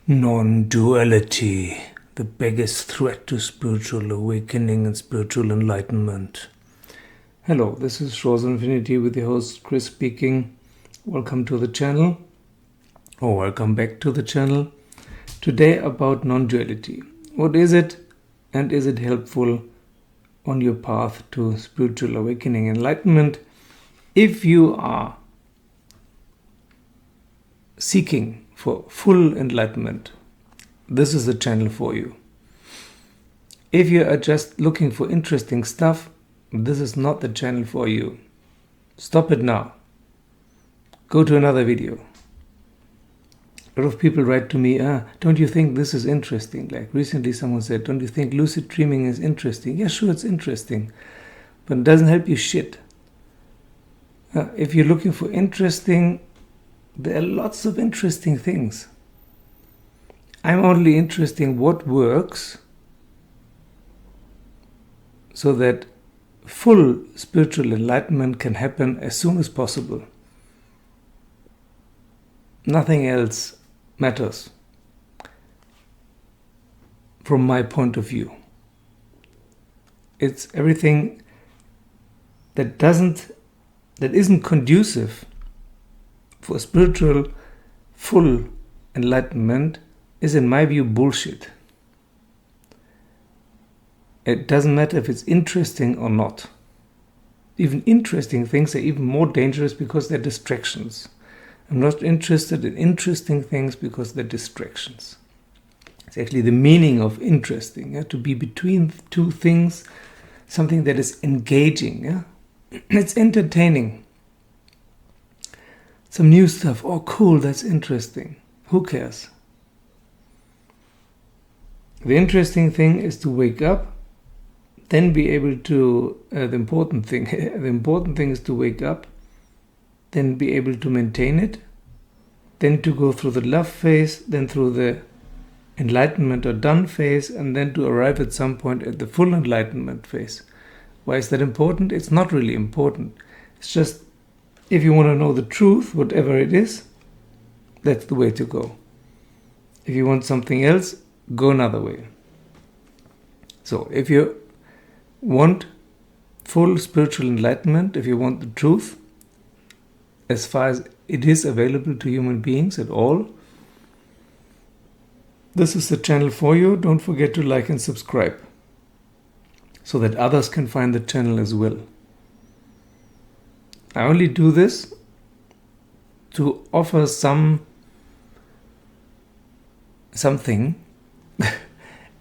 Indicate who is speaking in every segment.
Speaker 1: Non-duality, the biggest threat to spiritual awakening and spiritual enlightenment. Hello, this is Shores of Infinity with your host Chris speaking. Welcome to the channel, or welcome back to the channel. Today about non-duality. What is it, and is it helpful on your path to spiritual awakening and enlightenment? If you are seeking for full enlightenment, this is the channel for you. If you are just looking for interesting stuff, this is not the channel for you. Stop it now. Go to another video. A lot of people write to me, don't you think this is interesting? Like recently someone said, don't you think lucid dreaming is interesting? Yeah, sure, it's interesting, but it doesn't help you shit. If you're looking for interesting, there are lots of interesting things. I'm only interested in what works so that full spiritual enlightenment can happen as soon as possible. Nothing else matters from my point of view. It's everything that isn't conducive for spiritual full enlightenment is, in my view, bullshit. It doesn't matter if it's interesting or not. Even interesting things are even more dangerous because they're distractions. I'm not interested in interesting things because they're distractions. It's actually the meaning of interesting, to be between two things, something that is engaging. It's entertaining. Some new stuff. Oh, cool, that's interesting. Who cares? The interesting thing is to wake up, then be able to, the important thing is to wake up, then be able to maintain it, then to go through the love phase, then through the enlightenment or done phase, and then to arrive at some point at the full enlightenment phase. Why is that important? It's not really important. It's just, if you want to know the truth, whatever it is, that's the way to go. If you want something else, go another way. So if you want full spiritual enlightenment, if you want the truth, as far as it is available to human beings at all, this is the channel for you. Don't forget to like and subscribe so that others can find the channel as well. I only do this to offer something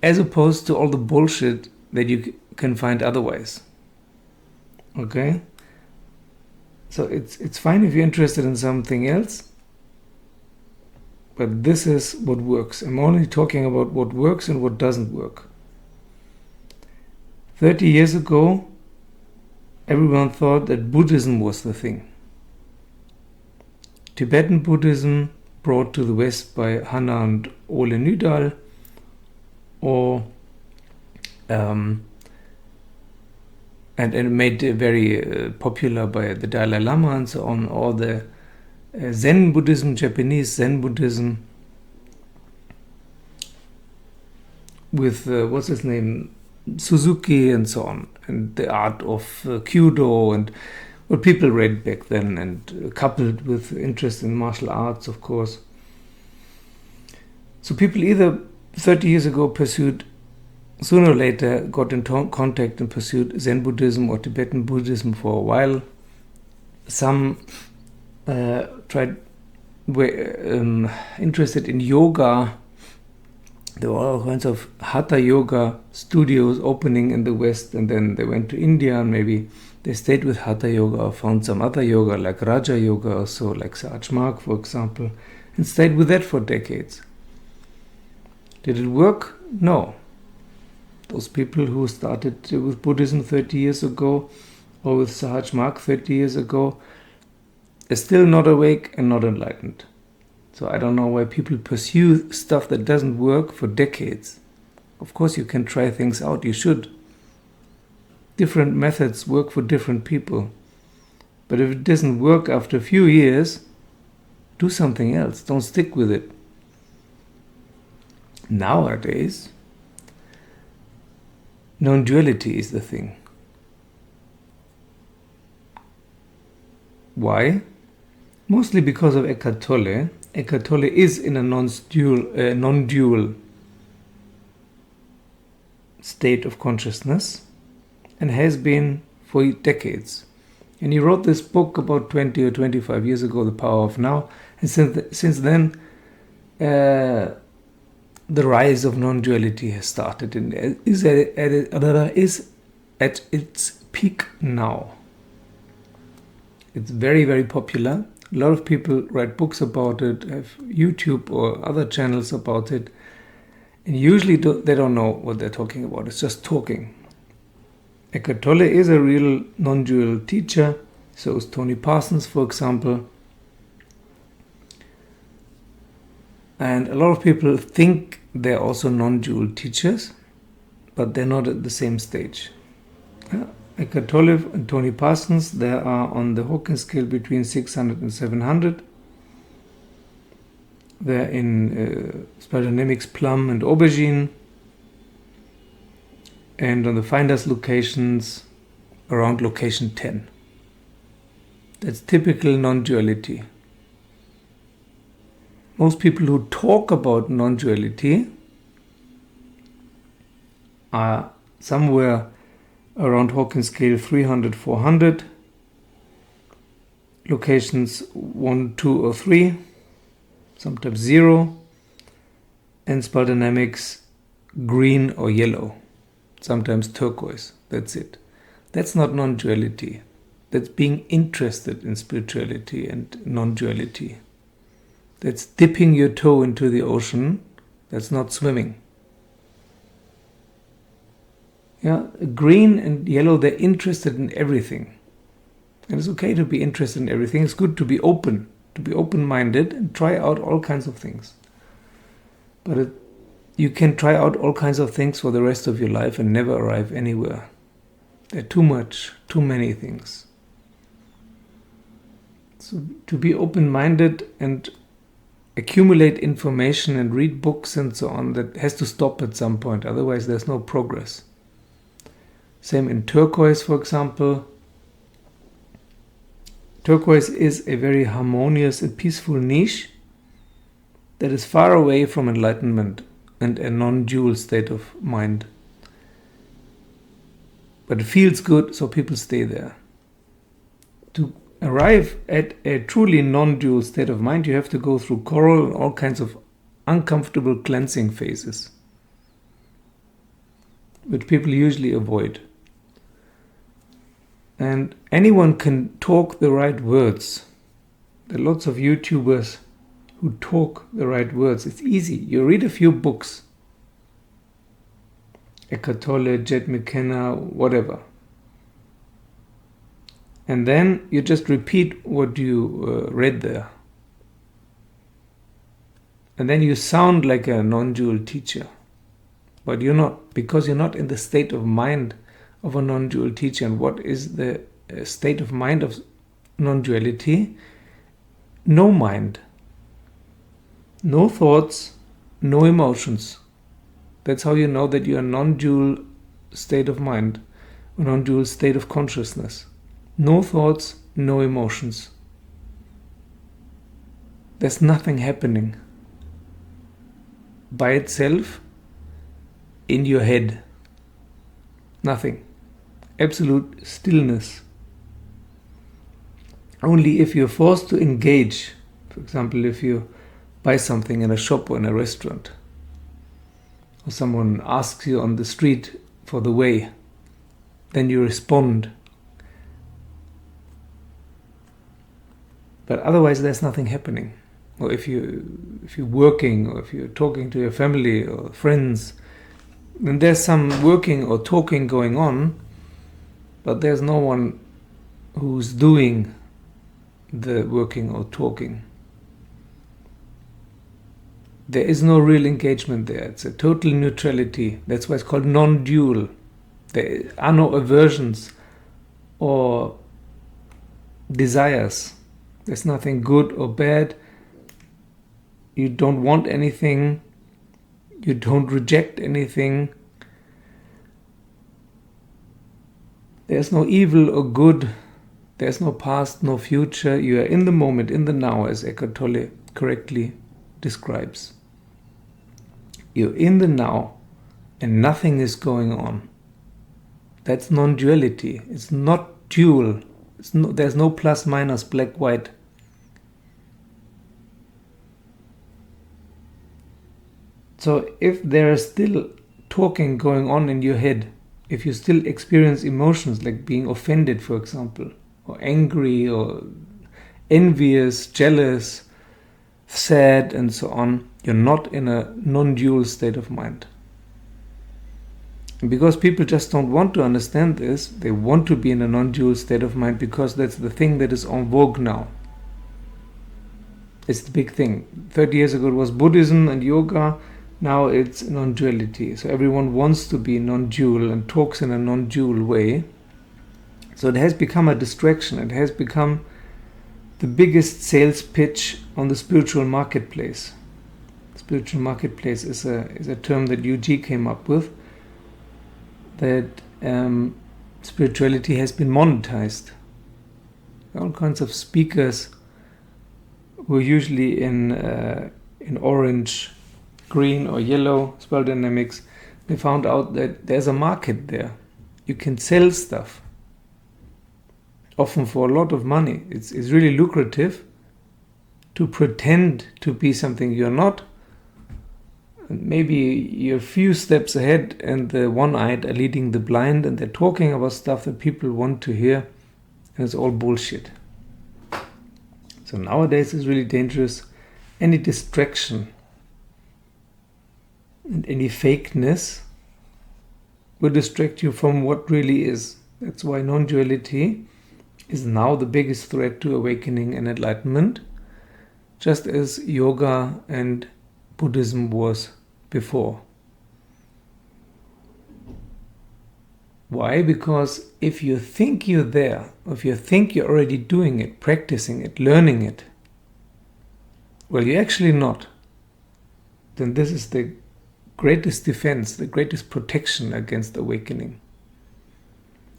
Speaker 1: as opposed to all the bullshit that you can find otherwise. Okay? So it's fine if you're interested in something else, but this is what works. I'm only talking about what works and what doesn't work. 30 years ago, everyone thought that Buddhism was the thing. Tibetan Buddhism brought to the West by Hanna and Ole Nydal, or and made very popular by the Dalai Lama and so on, or the Zen Buddhism, Japanese Zen Buddhism, with what's his name, Suzuki and so on, and the art of Kyudo and what people read back then, and coupled with interest in martial arts, of course. So people either 30 years ago sooner or later got in contact and pursued Zen Buddhism or Tibetan Buddhism for a while. Some were interested in yoga. There were all kinds of Hatha yoga studios opening in the West, and then they went to India and maybe they stayed with Hatha yoga or found some other yoga like Raja yoga or so, like Sahaj Mark, for example, and stayed with that for decades. Did it work? No. Those people who started with Buddhism 30 years ago or with Sahaj Mark 30 years ago are still not awake and not enlightened. So I don't know why people pursue stuff that doesn't work for decades. Of course you can try things out, you should. Different methods work for different people. But if it doesn't work after a few years, do something else. Don't stick with it. Nowadays, non-duality is the thing. Why? Mostly because of Eckhart Tolle. Eckhart Tolle is in a non-dual state of consciousness and has been for decades. And he wrote this book about 20 or 25 years ago, The Power of Now. And since then, the rise of non-duality has started and is at its peak now. It's very, very popular. A lot of people write books about it, have YouTube or other channels about it. And usually they don't know what they're talking about. It's just talking. Eckhart Tolle is a real non-dual teacher. So is Tony Parsons, for example. And a lot of people think they're also non-dual teachers, but they're not at the same stage. Eckhart Tolle and Tony Parsons, they are on the Hawking scale between 600 and 700. They're in Spiral Dynamics, Plum and Aubergine. And on the Finders locations, around location 10. That's typical non-duality. Most people who talk about non-duality are somewhere around Hawking scale 300, 400, locations 1, 2 or 3, sometimes 0, and Spiral Dynamics green or yellow, sometimes turquoise. That's it. That's not non-duality. That's being interested in spirituality and non-duality. That's dipping your toe into the ocean. That's not swimming. Yeah, green and yellow, they're interested in everything. And it's okay to be interested in everything. It's good to be open-minded and try out all kinds of things. But you can try out all kinds of things for the rest of your life and never arrive anywhere. There are too many things. So to be open-minded and accumulate information and read books and so on, that has to stop at some point. Otherwise, there's no progress. Same in turquoise, for example. Turquoise is a very harmonious and peaceful niche that is far away from enlightenment and a non-dual state of mind. But it feels good, so people stay there. To arrive at a truly non-dual state of mind, you have to go through coral and all kinds of uncomfortable cleansing phases, which people usually avoid. And anyone can talk the right words. There are lots of YouTubers who talk the right words. It's easy. You read a few books. Eckhart Tolle, Jed McKenna, whatever. And then you just repeat what you read there. And then you sound like a non-dual teacher. But you're not, because you're not in the state of mind of a non-dual teacher. And what is the state of mind of non-duality? No mind. No thoughts, no emotions. That's how you know that you are non-dual state of mind, a non-dual state of consciousness. No thoughts, no emotions. There's nothing happening by itself in your head. Nothing. Absolute stillness. Only if you're forced to engage, for example, if you buy something in a shop or in a restaurant, or someone asks you on the street for the way, then you respond. But otherwise there's nothing happening. Or if you're working, or if you're talking to your family or friends, then there's some working or talking going on, but there's no one who's doing the working or talking. There is no real engagement there. It's a total neutrality. That's why it's called non-dual. There are no aversions or desires. There's nothing good or bad. You don't want anything. You don't reject anything. There's no evil or good. There's no past, no future. You are in the moment, in the now, as Eckhart Tolle correctly describes. You're in the now and nothing is going on. That's non-duality. It's not dual. There's no plus, minus, black, white. So if there is still talking going on in your head, if you still experience emotions like being offended, for example, or angry, or envious, jealous, sad, and so on, you're not in a non-dual state of mind. And because people just don't want to understand this, they want to be in a non-dual state of mind because that's the thing that is en vogue now. It's the big thing. 30 years ago it was Buddhism and yoga. Now it's non-duality. So everyone wants to be non-dual and talks in a non-dual way. So it has become a distraction. It has become the biggest sales pitch on the spiritual marketplace. Spiritual marketplace is a term that UG came up with. That spirituality has been monetized. All kinds of speakers who are usually in orange, green or yellow spiral dynamics, they found out that there's a market there. You can sell stuff, often for a lot of money. It's really lucrative to pretend to be something you're not. Maybe you're a few steps ahead and the one-eyed are leading the blind, and they're talking about stuff that people want to hear, and it's all bullshit. So nowadays it's really dangerous. Any distraction and any fakeness will distract you from what really is. That's why non-duality is now the biggest threat to awakening and enlightenment, just as yoga and Buddhism was before. Why? Because if you think you're there, if you think you're already doing it, practicing it, learning it, well, you're actually not. Then this is the greatest defense, the greatest protection against awakening.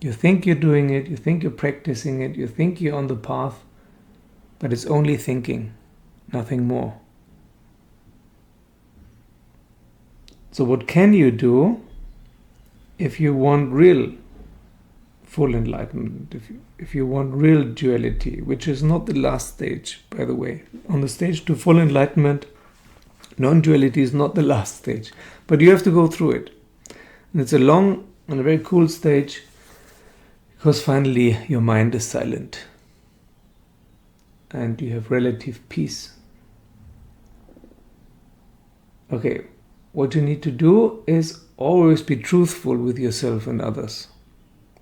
Speaker 1: You think you're doing it, you think you're practicing it, you think you're on the path, but it's only thinking, nothing more. So what can you do if you want real full enlightenment, if you want real duality, which is not the last stage, by the way. On the stage to full enlightenment, non-duality is not the last stage, but you have to go through it. And it's a long and a very cool stage, because finally your mind is silent and you have relative peace. Okay, what you need to do is always be truthful with yourself and others.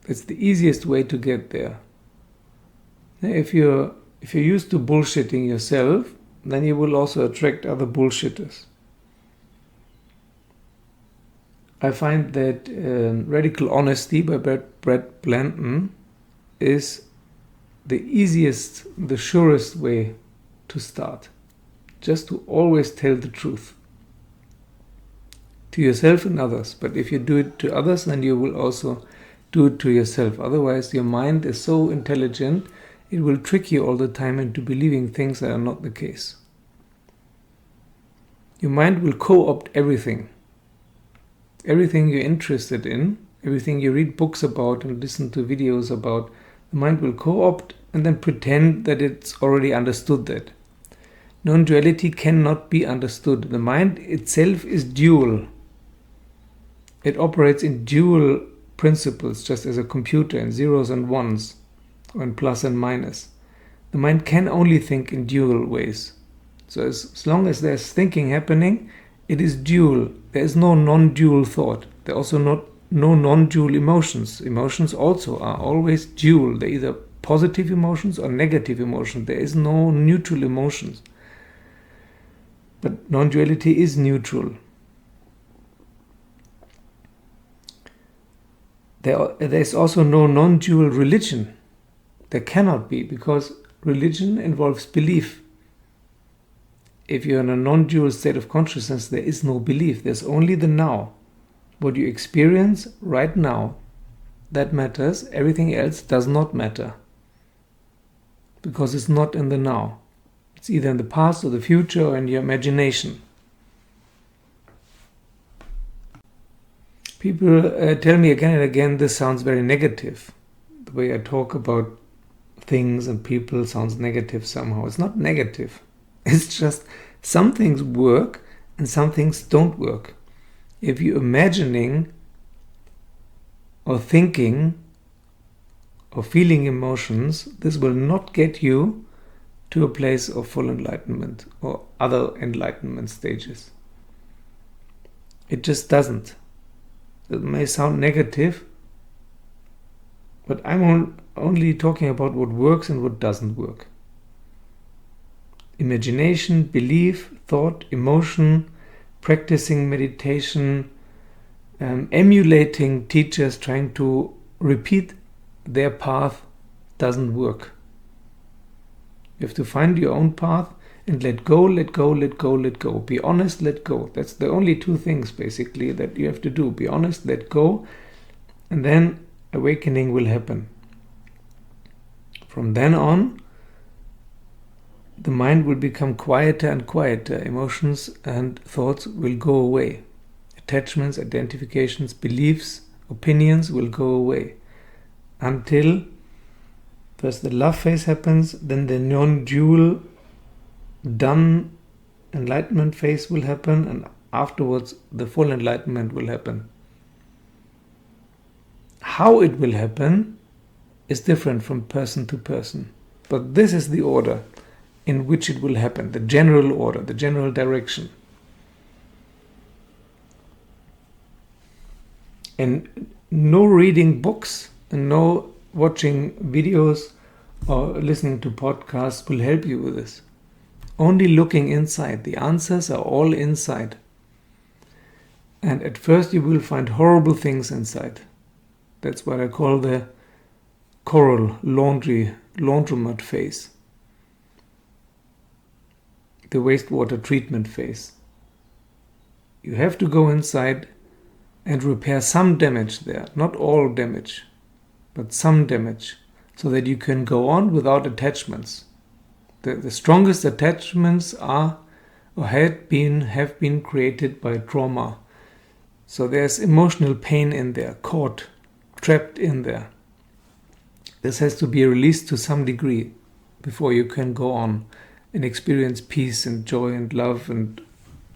Speaker 1: It's the easiest way to get there. If you're used to bullshitting yourself, then you will also attract other bullshitters. I find that Radical Honesty by Brett Blanton is the easiest, the surest way to start. Just to always tell the truth. To yourself and others. But if you do it to others, then you will also do it to yourself. Otherwise, your mind is so intelligent, it will trick you all the time into believing things that are not the case. Your mind will co-opt everything. Everything you're interested in, everything you read books about and listen to videos about, the mind will co-opt and then pretend that it's already understood that. Non-duality cannot be understood. The mind itself is dual. It operates in dual principles, just as a computer, in zeros and ones, or in plus and minus. The mind can only think in dual ways. So as long as there's thinking happening, it is dual. There is no non-dual thought. There are also no non-dual emotions. Emotions also are always dual. They're either positive emotions or negative emotions. There is no neutral emotions. But non-duality is neutral. There is also no non-dual religion. There cannot be, because religion involves belief. if you're in a non-dual state of consciousness, there is no belief. There's only the now. What you experience right now, that matters. Everything else does not matter. Because it's not in the now. It's either in the past or the future or in your imagination. People tell me again and again, this sounds very negative. The way I talk about things and people sounds negative somehow. It's not negative. It's just some things work and some things don't work. If you're imagining or thinking or feeling emotions, this will not get you to a place of full enlightenment or other enlightenment stages. It just doesn't. It may sound negative, but I'm only talking about what works and what doesn't work. Imagination, belief, thought, emotion, practicing meditation, emulating teachers, trying to repeat their path doesn't work. You have to find your own path and let go, let go, let go, let go. Be honest, let go. That's the only two things basically that you have to do. Be honest, let go, and then awakening will happen. From then on, the mind will become quieter and quieter. Emotions and thoughts will go away. Attachments, identifications, beliefs, opinions will go away. Until first the love phase happens, then the non-dual done enlightenment phase will happen, and afterwards the full enlightenment will happen. How it will happen is different from person to person. But this is the order in which it will happen, the general order, the general direction. And no reading books and no watching videos or listening to podcasts will help you with this. Only looking inside. The answers are all inside. And at first you will find horrible things inside. That's what I call the coral laundromat phase. The wastewater treatment phase. You have to go inside and repair some damage there. Not all damage, but some damage, so that you can go on without attachments. The strongest attachments are or have been created by trauma. So there's emotional pain in there, caught, trapped in there. This has to be released to some degree before you can go on and experience peace and joy and love and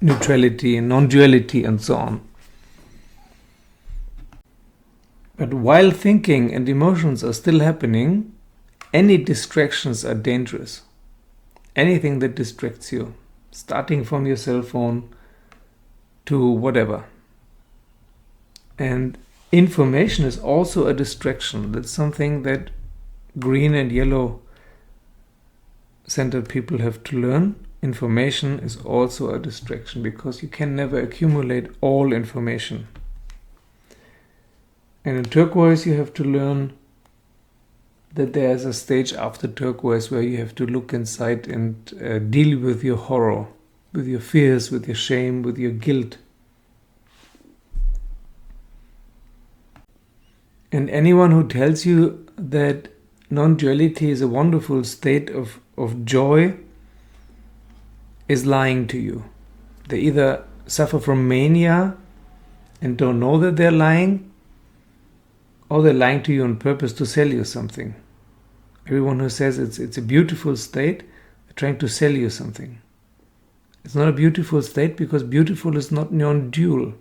Speaker 1: neutrality and non-duality and so on. But while thinking and emotions are still happening, any distractions are dangerous. Anything that distracts you, starting from your cell phone to whatever. And information is also a distraction. That's something that green and yellow centered people have to learn. Information is also a distraction because you can never accumulate all information. And in turquoise you have to learn that there's a stage after turquoise where you have to look inside and deal with your horror, with your fears, with your shame, with your guilt. And anyone who tells you that non-duality is a wonderful state of joy is lying to you. They either suffer from mania and don't know that they're lying, or they're lying to you on purpose to sell you something. Everyone who says it's a beautiful state, they're trying to sell you something. It's not a beautiful state because beautiful is not non-dual.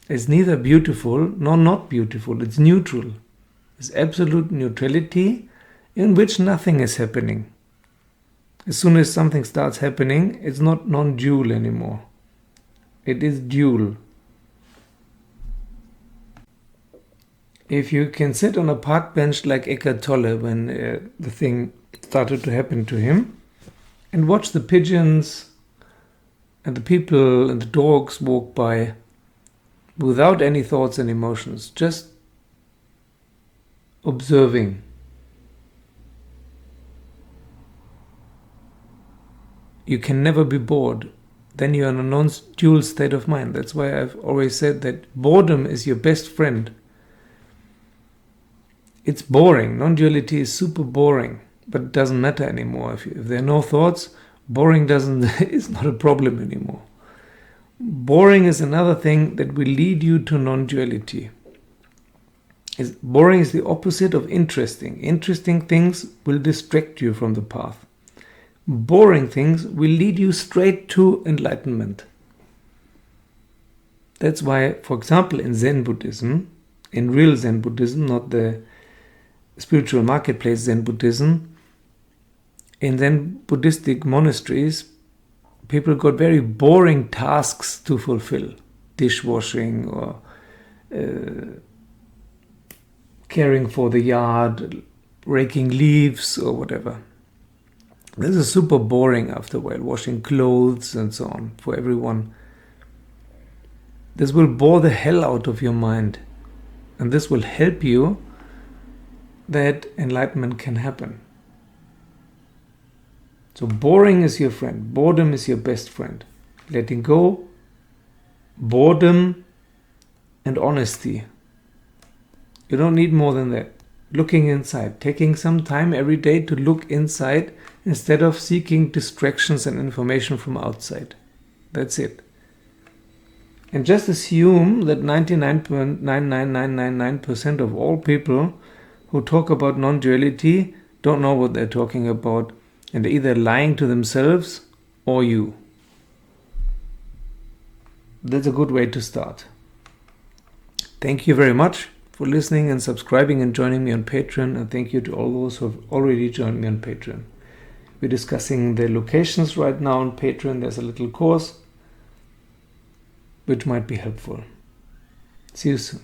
Speaker 1: It's neither beautiful nor not beautiful. It's neutral. It's absolute neutrality in which nothing is happening. As soon as something starts happening, it's not non-dual anymore. It is dual. If you can sit on a park bench like Eckhart Tolle when the thing started to happen to him and watch the pigeons and the people and the dogs walk by without any thoughts and emotions, just observing. you can never be bored. Then you're in a non-dual state of mind. That's why I've always said that boredom is your best friend. It's boring. Non-duality is super boring, but it doesn't matter anymore. If there are no thoughts, boring is not a problem anymore. Boring is another thing that will lead you to non-duality. Boring is the opposite of interesting. Interesting things will distract you from the path. Boring things will lead you straight to enlightenment. That's why, for example, in Zen Buddhism, in real Zen Buddhism, not the spiritual marketplace Zen Buddhism, in Zen Buddhistic monasteries, people got very boring tasks to fulfill. Dishwashing or caring for the yard, raking leaves or whatever. This is super boring after a while, washing clothes and so on for everyone. This will bore the hell out of your mind, and this will help you that enlightenment can happen. So boring is your friend, boredom is your best friend. Letting go, boredom, and honesty. You don't need more than that. Looking inside, taking some time every day to look inside instead of seeking distractions and information from outside. That's it. And just assume that 99.99999% of all people who talk about non-duality don't know what they're talking about, and they're either lying to themselves or you. That's a good way to start. Thank you very much for listening and subscribing and joining me on Patreon, and thank you to all those who have already joined me on Patreon. We're discussing the locations right now on Patreon. There's a little course which might be helpful. See you soon.